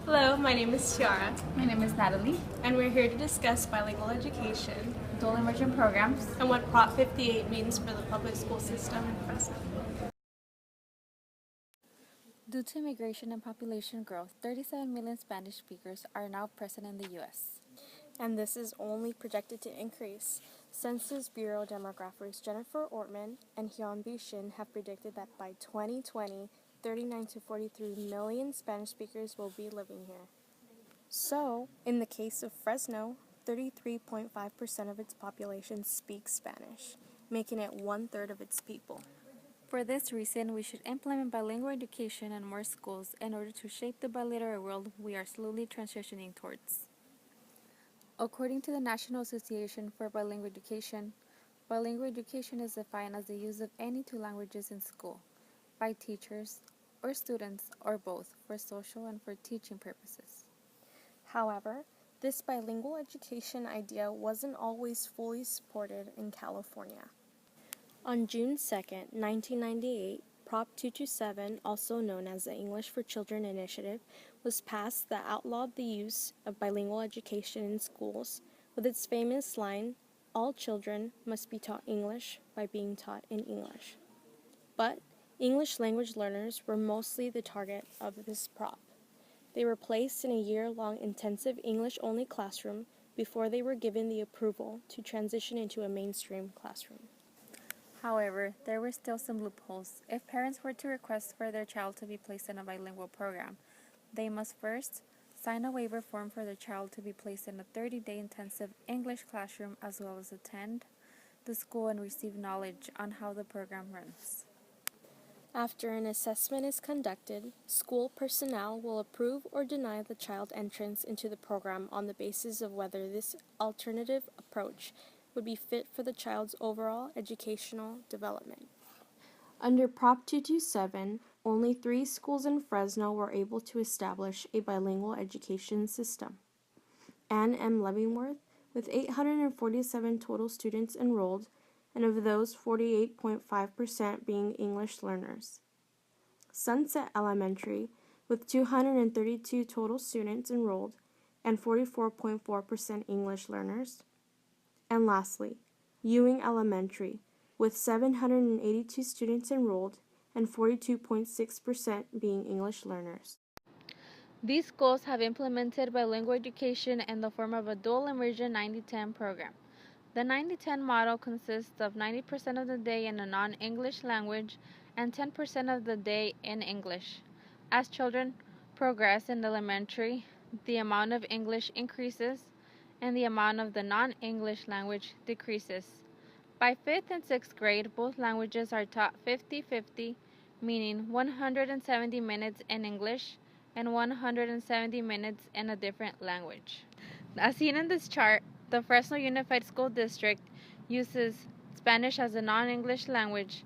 Hello, my name is Tiara, My name is Natalie. and we're here to discuss bilingual education Dual immersion programs. and what Prop 58 means for the public school system in Fresno. Due to immigration and population growth, 37 million Spanish speakers are now present in the U.S. And this is only projected to increase. Census Bureau demographers Jennifer Ortman and Hyunbyu Shin have predicted that by 2020, 39 to 43 million Spanish speakers will be living here. So, in the case of Fresno, 33.5% of its population speaks Spanish, making it 1/3 of its people. For this reason, we should implement bilingual education in more schools in order to shape the biliterate world we are slowly transitioning towards. According to the National Association for Bilingual Education is defined as the use of any two languages in school, by teachers or students or both, for social and for teaching purposes. However, this bilingual education idea wasn't always fully supported in California. On June 2, 1998, Prop 227, also known as the English for Children Initiative, was passed that outlawed the use of bilingual education in schools, with its famous line, "All children must be taught English by being taught in English." But English language learners were mostly the target of this prop. They were placed in a year-long intensive English-only classroom before they were given the approval to transition into a mainstream classroom. However, there were still some loopholes. If parents were to request for their child to be placed in a bilingual program, they must first sign a waiver form for their child to be placed in a 30-day intensive English classroom, as well as attend the school and receive knowledge on how the program runs. After an assessment is conducted, school personnel will approve or deny the child entrance into the program on the basis of whether this alternative approach would be fit for the child's overall educational development. Under Prop 227, only 3 schools in Fresno were able to establish a bilingual education system. Ann M. Leavenworth, with 847 total students enrolled, and of those 48.5% being English learners. Sunset Elementary, with 232 total students enrolled, and 44.4% English learners. And lastly, Ewing Elementary, with 782 students enrolled and 42.6% being English learners. These schools have implemented bilingual education in the form of a dual immersion 90-10 program. The 90-10 model consists of 90% of the day in a non-English language and 10% of the day in English. As children progress in elementary, the amount of English increases and the amount of the non-English language decreases. By 5th and 6th grade, both languages are taught 50-50, meaning 170 minutes in English and 170 minutes in a different language. As seen in this chart, the Fresno Unified School District uses Spanish as a non-English language.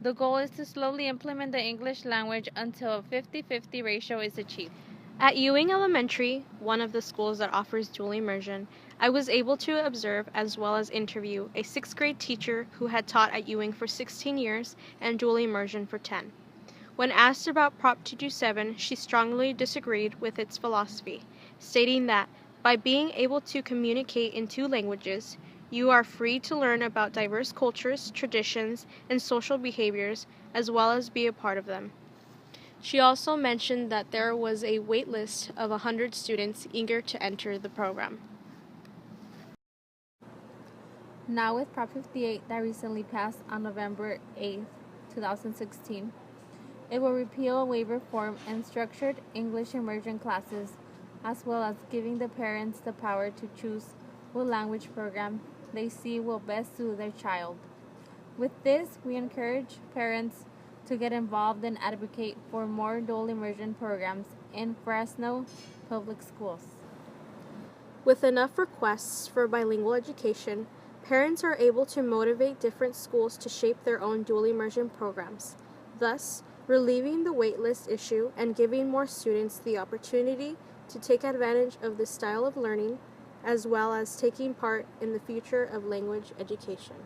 The goal is to slowly implement the English language until a 50-50 ratio is achieved. At Ewing Elementary, one of the schools that offers dual immersion, I was able to observe as well as interview a 6th grade teacher who had taught at Ewing for 16 years and dual immersion for 10. When asked about Prop 227, she strongly disagreed with its philosophy, stating that by being able to communicate in 2 languages, you are free to learn about diverse cultures, traditions, and social behaviors, as well as be a part of them. She also mentioned that there was a wait list of 100 students eager to enter the program. Now with Prop 58 that recently passed on November 8, 2016, it will repeal a waiver form and structured English immersion classes, as well as giving the parents the power to choose what language program they see will best suit their child. With this, we encourage parents to get involved and advocate for more dual immersion programs in Fresno public schools. With enough requests for bilingual education, parents are able to motivate different schools to shape their own dual immersion programs, thus relieving the waitlist issue and giving more students the opportunity to take advantage of this style of learning, as well as taking part in the future of language education.